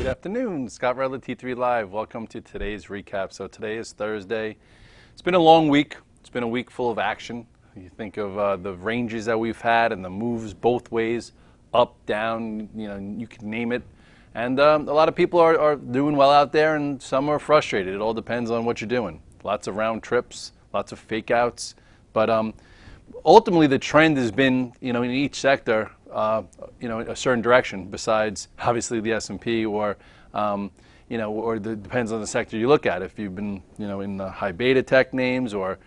Good afternoon, Scott Redler, T3 Live. Welcome to today's recap. So today is Thursday. It's been a long week. It's been a week full of action. You think of the ranges that we've had and the moves both ways, up, down, you can name it. And a lot of people are doing well out there, and some are frustrated. It all depends on what you're doing. Lots of round trips, lots of fake outs. But ultimately, the trend has been, in each sector, a certain direction. Besides, obviously, the S&P, or depends on the sector you look at. If you've been, in the high beta tech names, or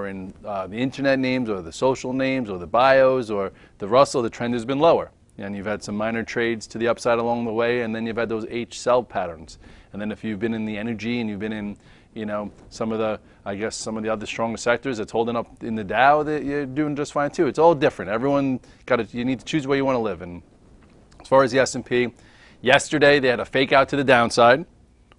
in the internet names, or the social names, or the bios, or the Russell, the trend has been lower. And you've had some minor trades to the upside along the way, and then you've had those H sell patterns. And then if you've been in the energy and you've been in, some of the other stronger sectors that's holding up in the Dow, that you're doing just fine too. It's all different. Everyone you need to choose where you want to live. And as far as the S&P, yesterday they had a fake out to the downside,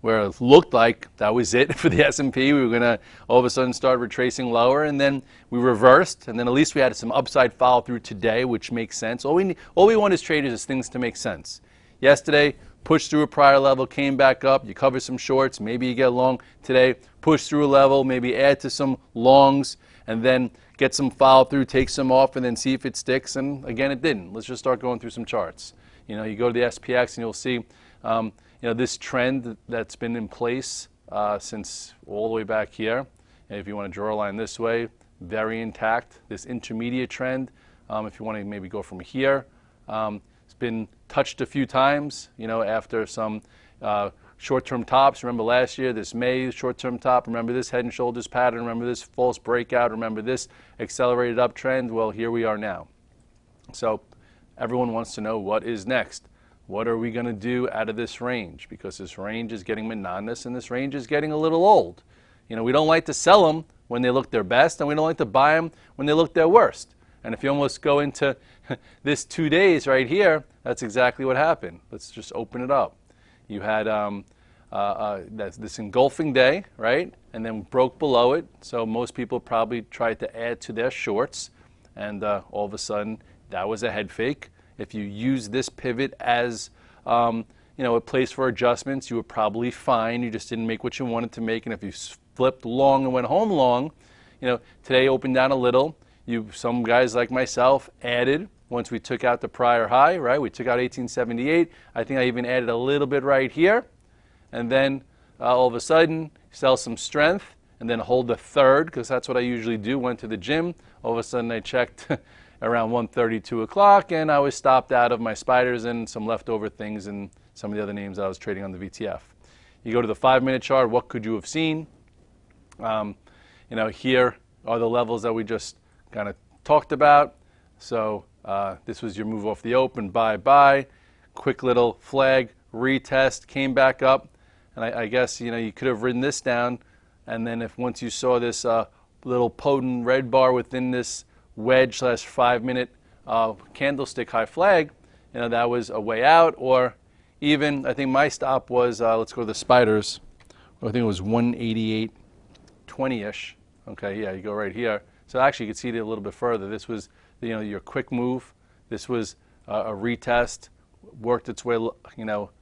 where it looked like that was it for the S&P. We were going to all of a sudden start retracing lower, and then we reversed, and then at least we had some upside follow through today, which makes sense. All we want as traders is things to make sense. Yesterday, pushed through a prior level, came back up, you cover some shorts, maybe you get long. Today, push through a level, maybe add to some longs, and then get some follow through, take some off, and then see if it sticks. And again, it didn't. Let's just start going through some charts. You go to the SPX and you'll see this trend that's been in place since all the way back here. And if you want to draw a line this way, very intact. This intermediate trend, if you want to maybe go from here, it's been touched a few times, after some short-term tops. Remember last year, this May short-term top. Remember this head and shoulders pattern. Remember this false breakout. Remember this accelerated uptrend. Well, here we are now. So everyone wants to know what is next. What are we going to do out of this range? Because this range is getting monotonous, and this range is getting a little old. We don't like to sell them when they look their best, and we don't like to buy them when they look their worst. And if you almost go into this 2 days right here, that's exactly what happened. Let's just open it up. You had this engulfing day, right? And then broke below it. So most people probably tried to add to their shorts, and all of a sudden that was a head fake. If you use this pivot as a place for adjustments, you were probably fine. You just didn't make what you wanted to make. And if you flipped long and went home long, today opened down a little. Some guys like myself added once we took out the prior high, right? We took out 1878. I think I even added a little bit right here. And then all of a sudden, sell some strength and then hold the third, because that's what I usually do. Went to the gym. All of a sudden, I checked around 1:30, 2 o'clock, and I was stopped out of my spiders and some leftover things and some of the other names I was trading on the VTF. You go to the 5-minute chart, what could you have seen? Here are the levels that we just kind of talked about. So this was your move off the open, buy, quick little flag, retest, came back up, and I guess you could have written this down, and then once you saw this little potent red bar within this wedge / 5-minute candlestick high flag, that was a way out. Or even, I think my stop was, let's go to the spiders, I think it was 188.20-ish. Okay, yeah, you go right here. So actually you could see it a little bit further. This was your quick move. This was a retest, worked its way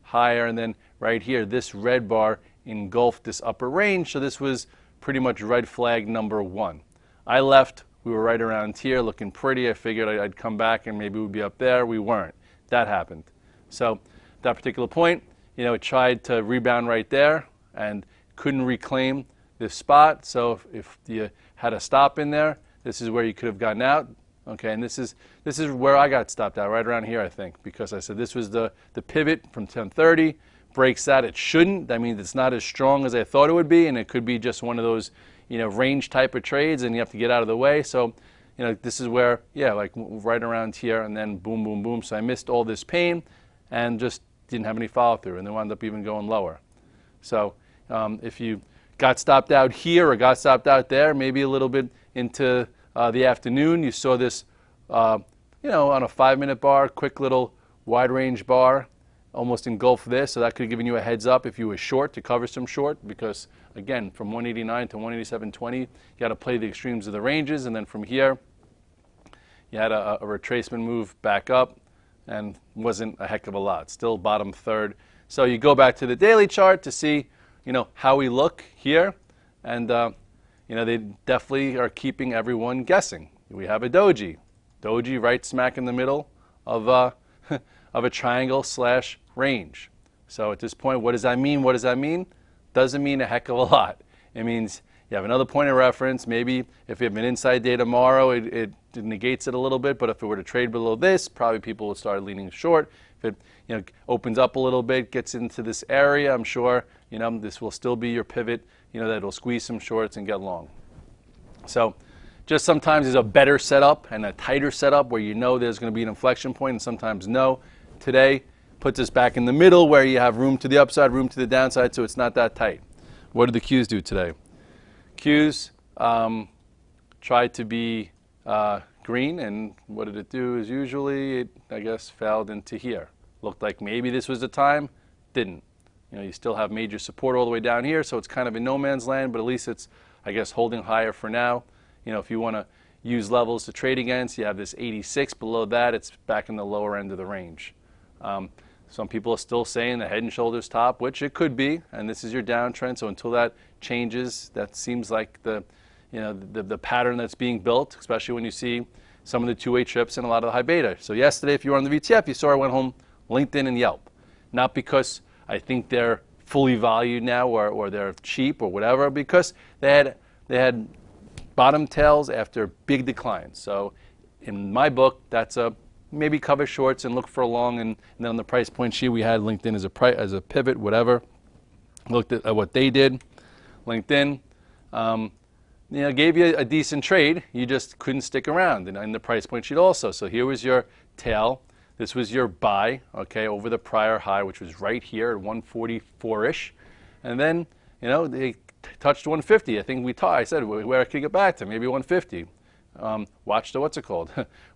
higher, and then right here, this red bar engulfed this upper range. So this was pretty much red flag number 1. I left. We were right around here looking pretty. I figured I'd come back and maybe we'd be up there. We weren't. That happened. So that particular point, it tried to rebound right there and couldn't reclaim this spot. So if you had a stop in there, this is where you could have gotten out. Okay, and this is where I got stopped out, right around here, I think, because I said this was the pivot from 1030, breaks that. It shouldn't. That means it's not as strong as I thought it would be, and it could be just one of those range type of trades, and you have to get out of the way. So, this is where, like right around here, and then boom, boom, boom. So I missed all this pain and just didn't have any follow through, and then wound up even going lower. So if you got stopped out here or got stopped out there, maybe a little bit into the afternoon, you saw this, on a 5-minute bar, quick little wide range bar, almost engulf this. So that could have given you a heads up if you were short to cover some short, because again, from 189 to 187.20, you got to play the extremes of the ranges, and then from here, you had a retracement move back up, and wasn't a heck of a lot. Still bottom third. So you go back to the daily chart to see, how we look here, and they definitely are keeping everyone guessing. We have a doji. Doji right smack in the middle of of a triangle slash range. So at this point, what does that mean? What does that mean? Doesn't mean a heck of a lot. It means you have another point of reference. Maybe if you have an inside day tomorrow, it negates it a little bit. But if it were to trade below this, probably people will start leaning short. If it opens up a little bit, gets into this area, I'm sure this will still be your pivot. That will squeeze some shorts and get long. So just sometimes there's a better setup and a tighter setup where there's going to be an inflection point, and sometimes no. Today puts us back in the middle where you have room to the upside, room to the downside, so it's not that tight. What did the Qs do today? Qs tried to be green, and what did it do? As usually, it, I guess, failed into here. Looked like maybe this was the time, didn't. You still have major support all the way down here, so it's kind of in no man's land, but at least it's, I guess, holding higher for now. If you want to use levels to trade against, you have this 86. Below that, it's back in the lower end of the range. Some people are still saying the head and shoulders top, which it could be, and this is your downtrend. So until that changes, that seems like the pattern that's being built, especially when you see some of the two-way trips and a lot of the high beta. So yesterday, if you were on the VTF, you saw I went home LinkedIn and Yelp. Not because I think they're fully valued now or they're cheap or whatever, because they had bottom tails after big declines. So in my book, that's a maybe cover shorts and look for a long, and then on the price point sheet we had LinkedIn as a pivot, whatever. Looked at what they did. LinkedIn gave you a decent trade. You just couldn't stick around, and in the price point sheet also. So here was your tail. This was your buy, okay, over the prior high, which was right here at 144-ish. And then, they touched 150. I think I said where I could get back to, maybe 150. Watch the, what's it called?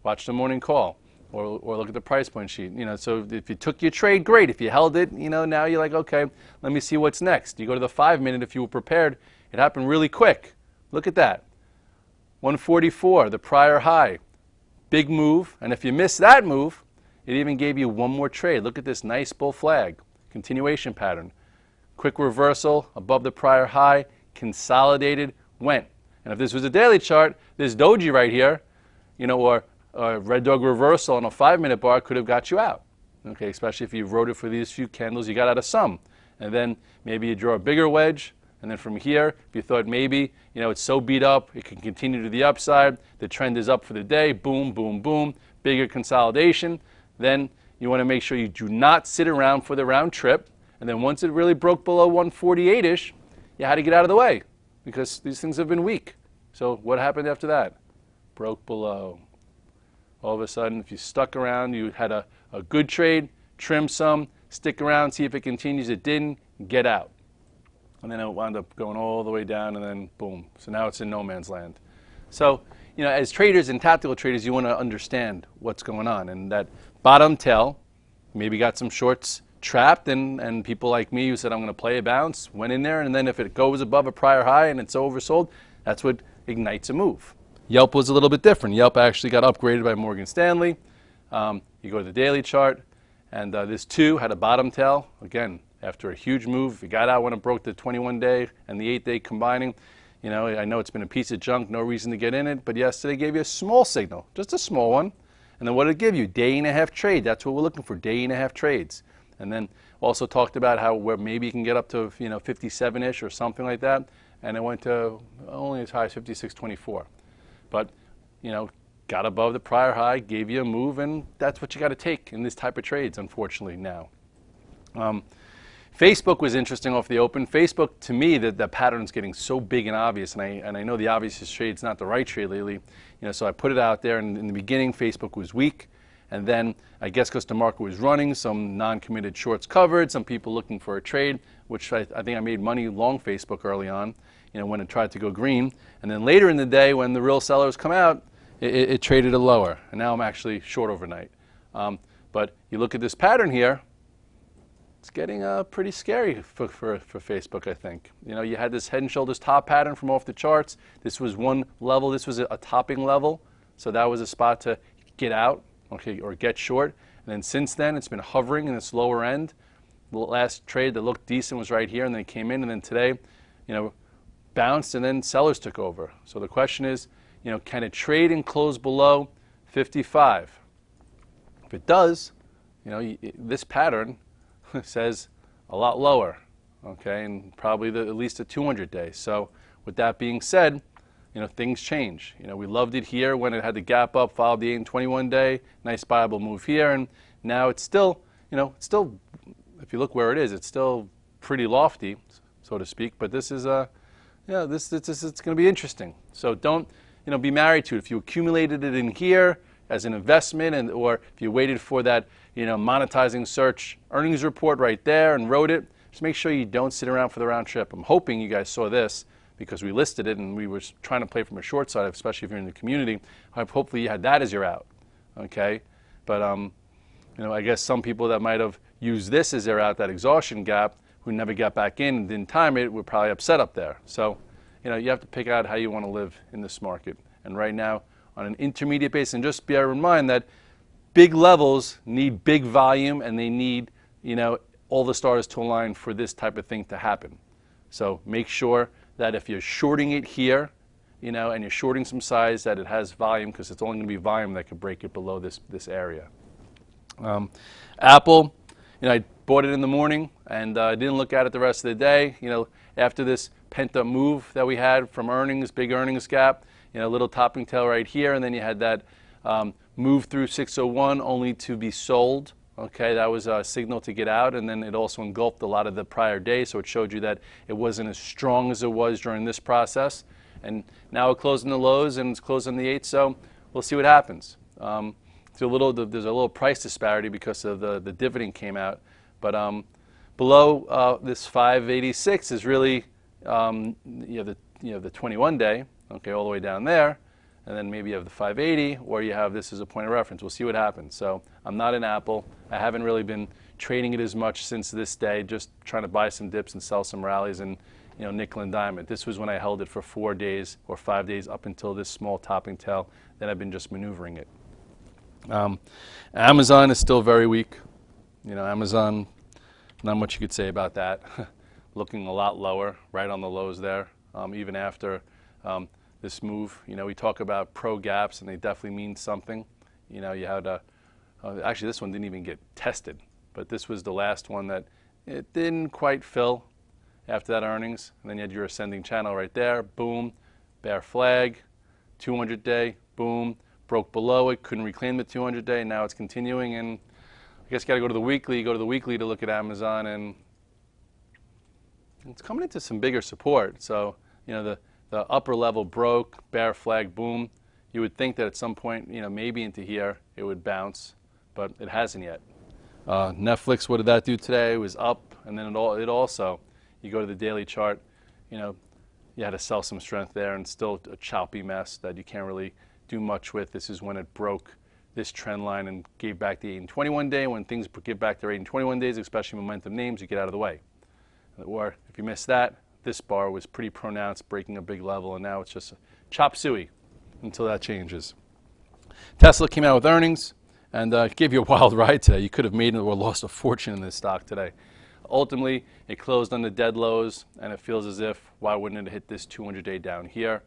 Watch the morning call, or look at the price point sheet. So if you took your trade, great. If you held it, now you're like, okay, let me see what's next. You go to the 5-minute, if you were prepared, it happened really quick. Look at that. 144, the prior high. Big move, and if you miss that move, it even gave you one more trade. Look at this nice bull flag, continuation pattern. Quick reversal above the prior high, consolidated, went. And if this was a daily chart, this doji right here, or red dog reversal on a 5-minute bar could have got you out. Okay, especially if you wrote it for these few candles, you got out of some. And then maybe you draw a bigger wedge, and then from here, if you thought maybe, it's so beat up, it can continue to the upside, the trend is up for the day, boom, boom, boom, bigger consolidation. Then you want to make sure you do not sit around for the round trip. And then once it really broke below 148-ish, you had to get out of the way because these things have been weak. So what happened after that? Broke below. All of a sudden, if you stuck around, you had a good trade, trim some, stick around, see if it continues. It didn't, get out. And then it wound up going all the way down, and then boom. So now it's in no man's land. So, as traders and tactical traders, you want to understand what's going on. And that bottom tail, maybe got some shorts trapped, and people like me who said I'm going to play a bounce, went in there, and then if it goes above a prior high and it's oversold, that's what ignites a move. Yelp was a little bit different. Yelp actually got upgraded by Morgan Stanley. You go to the daily chart, and this too had a bottom tail. Again, after a huge move, it got out when it broke the 21-day and the 8-day combining. I know it's been a piece of junk, no reason to get in it, but yesterday gave you a small signal, just a small one. And then what did it give you? Day-and-a-half trade. That's what we're looking for, day-and-a-half trades. And then also talked about how where maybe you can get up to 57-ish or something like that, and it went to only as high as 56.24. But got above the prior high, gave you a move, and that's what you got to take in this type of trades, unfortunately now. Facebook was interesting off the open. Facebook, to me, the pattern's getting so big and obvious, and I know the obvious trade's not the right trade lately. So I put it out there, and in the beginning, Facebook was weak, and then I guess because the market was running, some non-committed shorts covered, some people looking for a trade, which I think I made money long Facebook early on, when it tried to go green, and then later in the day, when the real sellers come out, it traded a lower, and now I'm actually short overnight. But you look at this pattern here. It's getting pretty scary for Facebook, I think. You had this head and shoulders top pattern from off the charts. This was one level. This was a topping level. So that was a spot to get out, okay, or get short. And then since then, it's been hovering in this lower end. The last trade that looked decent was right here, and then it came in, and then today, bounced, and then sellers took over. So the question is, can it trade and close below 55? If it does, this pattern says a lot lower, okay, and probably at least a 200-day. So with that being said, things change. We loved it here when it had the gap up, followed the 8-and-21-day, nice buyable move here, and now it's still, if you look where it is, it's still pretty lofty, so to speak. But this is it's going to be interesting. So don't, be married to it. If you accumulated it in here as an investment, or if you waited for that, monetizing search earnings report right there and wrote it, just make sure you don't sit around for the round trip. I'm hoping you guys saw this because we listed it and we were trying to play from a short side, especially if you're in the community. Hopefully you had that as your out, okay? But I guess some people that might have used this as their out, that exhaustion gap, who never got back in and didn't time it, were probably upset up there. So, you have to pick out how you want to live in this market. And right now, on an intermediate basis, and just bear in mind that big levels need big volume, and they need, all the stars to align for this type of thing to happen. So make sure that if you're shorting it here, and you're shorting some size, that it has volume, because it's only going to be volume that could break it below this area. Apple, I bought it in the morning, and I didn't look at it the rest of the day. After this pent-up move that we had from earnings, big earnings gap, little topping tail right here, and then you had that move through 601 only to be sold. Okay, that was a signal to get out, and then it also engulfed a lot of the prior day, so it showed you that it wasn't as strong as it was during this process. And now it closed in the lows, and it's closed on the 8, so we'll see what happens. There's a little price disparity because of the dividend came out, but below this 586 is really the 21-day, okay, all the way down there, and then maybe you have the 580, or you have this as a point of reference. We'll see what happens. So I'm not in Apple. I haven't really been trading it as much since this day, just trying to buy some dips and sell some rallies, and nickel and diamond. This was when I held it for 4 days or 5 days up until this small topping tail. Then I've been just maneuvering it. Amazon is still very weak. Amazon, not much you could say about that. Looking a lot lower, right on the lows there, even after this move. We talk about pro gaps, and they definitely mean something. You had actually this one didn't even get tested, but this was the last one that it didn't quite fill after that earnings. And then you had your ascending channel right there, boom, bear flag, 200-day, boom, broke below it, couldn't reclaim the 200-day, and now it's continuing. And I guess you got to go to the weekly. You go to the weekly to look at Amazon, and it's coming into some bigger support. So the upper level broke, bear flag, boom. You would think that at some point, maybe into here, it would bounce, but it hasn't yet. Netflix, what did that do today? It was up, and then it also, you go to the daily chart, you had to sell some strength there, and still a choppy mess that you can't really do much with. This is when it broke this trend line and gave back the 8-and-21-day. When things give back their 8-and-21 days, especially momentum names, you get out of the way. Or if you miss that, this bar was pretty pronounced, breaking a big level, and now it's just a chop suey until that changes. Tesla came out with earnings and gave you a wild ride today. You could have made or lost a fortune in this stock today. Ultimately, it closed on the dead lows, and it feels as if, why wouldn't it hit this 200-day down here?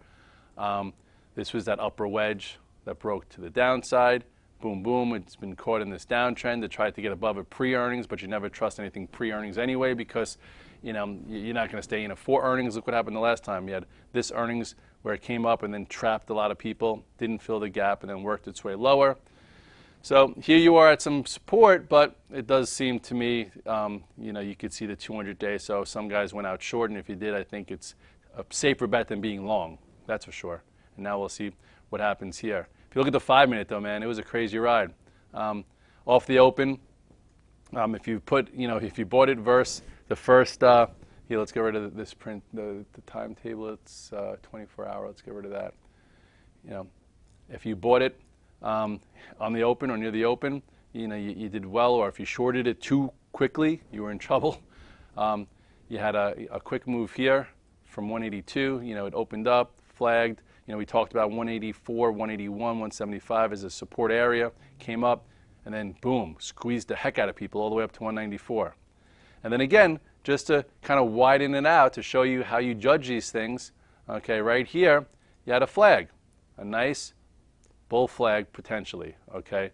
This was that upper wedge that broke to the downside. Boom, boom. It's been caught in this downtrend. It tried to get above it pre-earnings, but you never trust anything pre-earnings anyway, because you're not going to stay in it for earnings. Look what happened the last time. You had this earnings where it came up and then trapped a lot of people, didn't fill the gap, and then worked its way lower. So here you are at some support, but it does seem to me, you could see the 200-day. So some guys went out short, and if you did, I think it's a safer bet than being long. That's for sure. And now we'll see what happens here. If you look at the 5-minute, though, man, it was a crazy ride. Off the open, if you bought it versus the first, here, let's get rid of this print, the timetable. It's 24-hour. Let's get rid of that. If you bought it on the open or near the open, you did well. Or if you shorted it too quickly, you were in trouble. You had a quick move here from 182. It opened up, flagged. We talked about 184, 181, 175 as a support area, came up, and then boom, squeezed the heck out of people all the way up to 194. And then again, just to kind of widen it out to show you how you judge these things, okay, right here, you had a flag, a nice bull flag potentially, okay?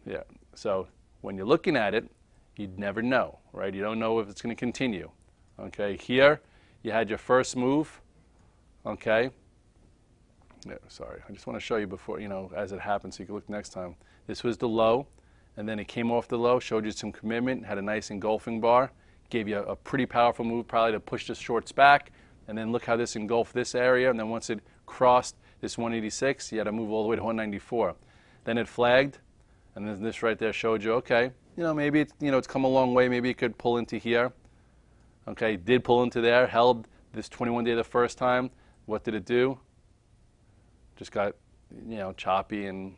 Yeah, so when you're looking at it, you'd never know, right? You don't know if it's going to continue, okay? Here, you had your first move, okay? Yeah, sorry, I just want to show you before, as it happens so you can look next time. This was the low, and then it came off the low, showed you some commitment, had a nice engulfing bar, gave you a pretty powerful move probably to push the shorts back, and then look how this engulfed this area, and then once it crossed this 186, you had to move all the way to 194. Then it flagged, and then this right there showed you, okay, maybe it's come a long way, maybe it could pull into here. Okay, did pull into there, held this 21-day the first time. What did it do? Just got, choppy and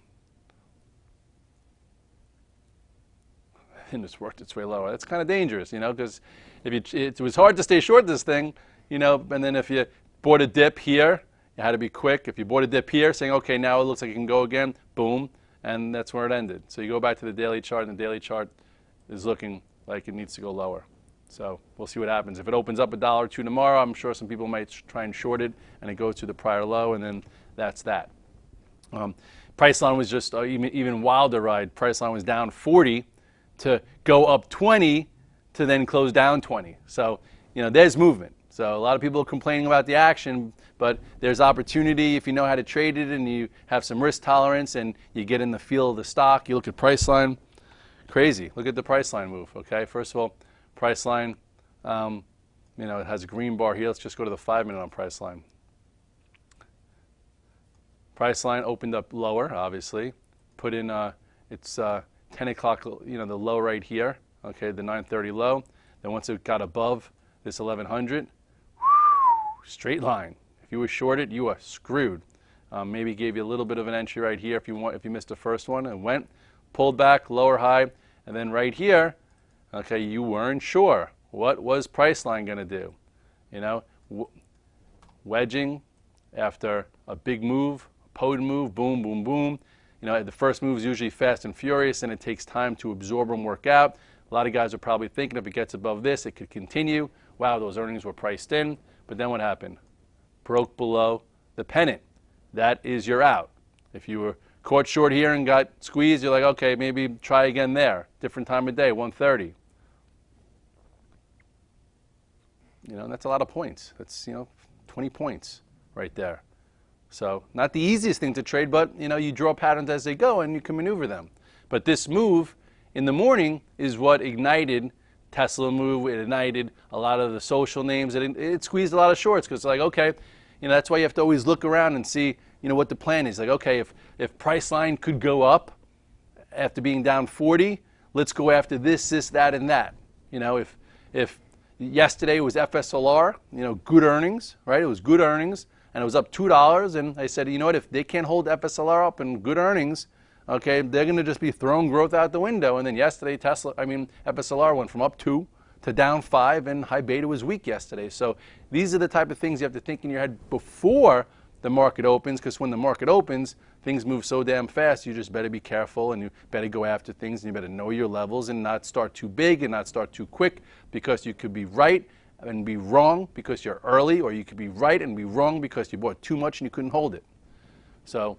just worked its way lower. That's kind of dangerous, because it was hard to stay short this thing, and then if you bought a dip here, you had to be quick. If you bought a dip here, saying, okay, now it looks like it can go again, boom, and that's where it ended. So you go back to the daily chart, and the daily chart is looking like it needs to go lower. So we'll see what happens. If it opens up $1 or $2 tomorrow, I'm sure some people might try and short it, and it goes to the prior low, and then that's that. Priceline was just even wilder ride. Priceline was down 40 to go up 20 to then close down 20. So, there's movement. So a lot of people are complaining about the action, but there's opportunity if you know how to trade it and you have some risk tolerance and you get in the feel of the stock. You look at Priceline, crazy. Look at the Priceline move, okay? First of all, Priceline, it has a green bar here. Let's just go to the 5-minute on Priceline. Priceline opened up lower, obviously. Put in its 10 o'clock, the low right here, okay, the 9:30 low. Then once it got above this 1100, straight line. If you were shorted, you are screwed. Maybe gave you a little bit of an entry right here if you missed the first one and went, pulled back, lower high, and then right here, okay, you weren't sure. What was Priceline going to do? Wedging after a big move, a potent move, boom, boom, boom. The first move is usually fast and furious, and it takes time to absorb and work out. A lot of guys are probably thinking if it gets above this, it could continue. Wow, those earnings were priced in. But then what happened? Broke below the pennant. That is your out. If you were caught short here and got squeezed, you're like, okay, maybe try again there. Different time of day, 130. That's a lot of points. That's, 20 points right there. So not the easiest thing to trade, but you draw patterns as they go and you can maneuver them. But this move in the morning is what ignited Tesla move. It ignited a lot of the social names. It squeezed a lot of shorts because it's like, okay, that's why you have to always look around and see what the plan is. Like, okay, if Priceline could go up after being down 40, let's go after this, that, and that. If yesterday was FSLR, good earnings, right? It was good earnings. And it was up $2, and I said, if they can't hold FSLR up in good earnings, okay, they're going to just be throwing growth out the window. And then yesterday, FSLR went from up 2 to down 5, and high beta was weak yesterday. So these are the type of things you have to think in your head before the market opens, because when the market opens, things move so damn fast, you just better be careful, and you better go after things, and you better know your levels and not start too big and not start too quick, because you could be right and be wrong because you're early, or you could be right and be wrong because you bought too much and you couldn't hold it. So,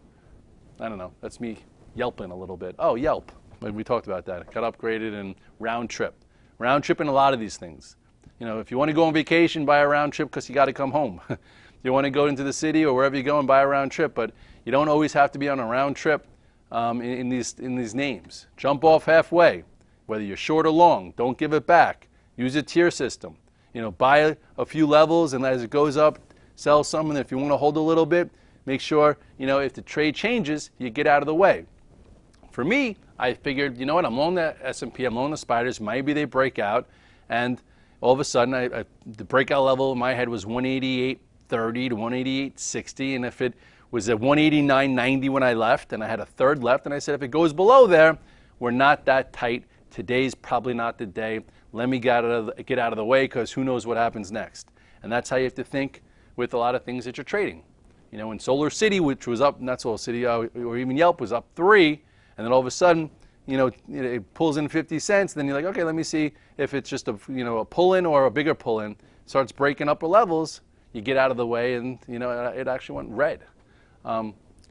I don't know. That's me yelping a little bit. Oh, Yelp. We talked about that. It got upgraded and round trip. Round tripping a lot of these things. If you want to go on vacation, buy a round trip because you got to come home. You want to go into the city or wherever you go and buy a round trip, but you don't always have to be on a round trip in these names. Jump off halfway, whether you're short or long. Don't give it back. Use a tier system. Buy a few levels, and as it goes up, sell some. And if you want to hold a little bit, make sure, if the trade changes, you get out of the way. For me, I figured, I'm long the S&P, I'm long the spiders. Maybe they break out. And all of a sudden, the breakout level in my head was 188.30 to 188.60. And if it was at 189.90 when I left, and I had a third left, and I said, if it goes below there, we're not that tight. Today's probably not the day. Let me get out of the way, because who knows what happens next. And that's how you have to think with a lot of things that you're trading. In Solar City, which was up, not Solar City, or even Yelp was up 3, and then all of a sudden, it pulls in 50 cents, then you're like, okay, let me see if it's just a, a pull-in or a bigger pull-in. Starts breaking upper levels, you get out of the way, and it actually went red.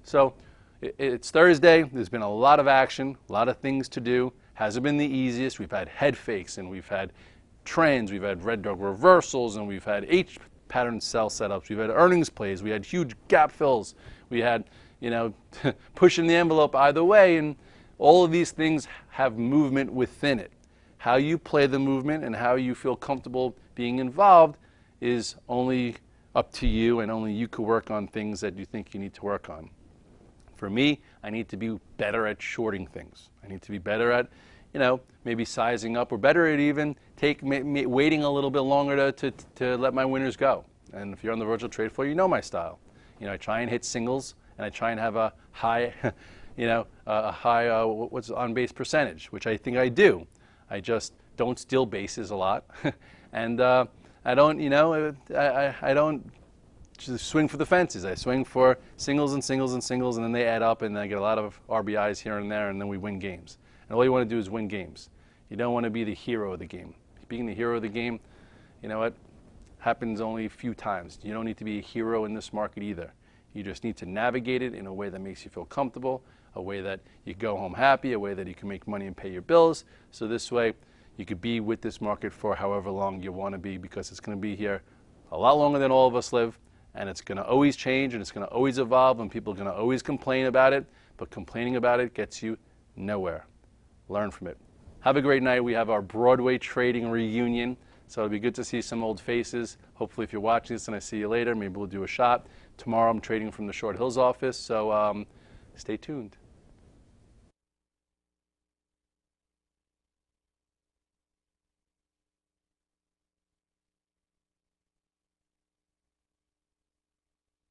So it's Thursday. There's been a lot of action, a lot of things to do. Hasn't been the easiest. We've had head fakes, and we've had trends, we've had red dog reversals, and we've had H pattern sell setups. We've had earnings plays. We had huge gap fills. We had, pushing the envelope either way, and all of these things have movement within it. How you play the movement and how you feel comfortable being involved is only up to you, and only you can work on things that you think you need to work on. For me, I need to be better at shorting things. I need to be better at, maybe sizing up, or better at even waiting a little bit longer to let my winners go. And if you're on the virtual trade floor, you know my style. I try and hit singles, and I try and have a high, a high what's on base percentage, which I think I do. I just don't steal bases a lot, and I don't, I don't just swing for the fences. I swing for singles and singles and singles, and then they add up, and I get a lot of RBIs here and there, and then we win games. And all you want to do is win games. You don't want to be the hero of the game. Being the hero of the game, happens only a few times. You don't need to be a hero in this market either. You just need to navigate it in a way that makes you feel comfortable, a way that you go home happy, a way that you can make money and pay your bills. So this way, you could be with this market for however long you want to be, because it's going to be here a lot longer than all of us live, and it's going to always change, and it's going to always evolve, and people are going to always complain about it, but complaining about it gets you nowhere. Learn from it. Have a great night. We have our Broadway trading reunion, so it'll be good to see some old faces. Hopefully, if you're watching this and I see you later, maybe we'll do a shot. Tomorrow I'm trading from the Short Hills office, so stay tuned.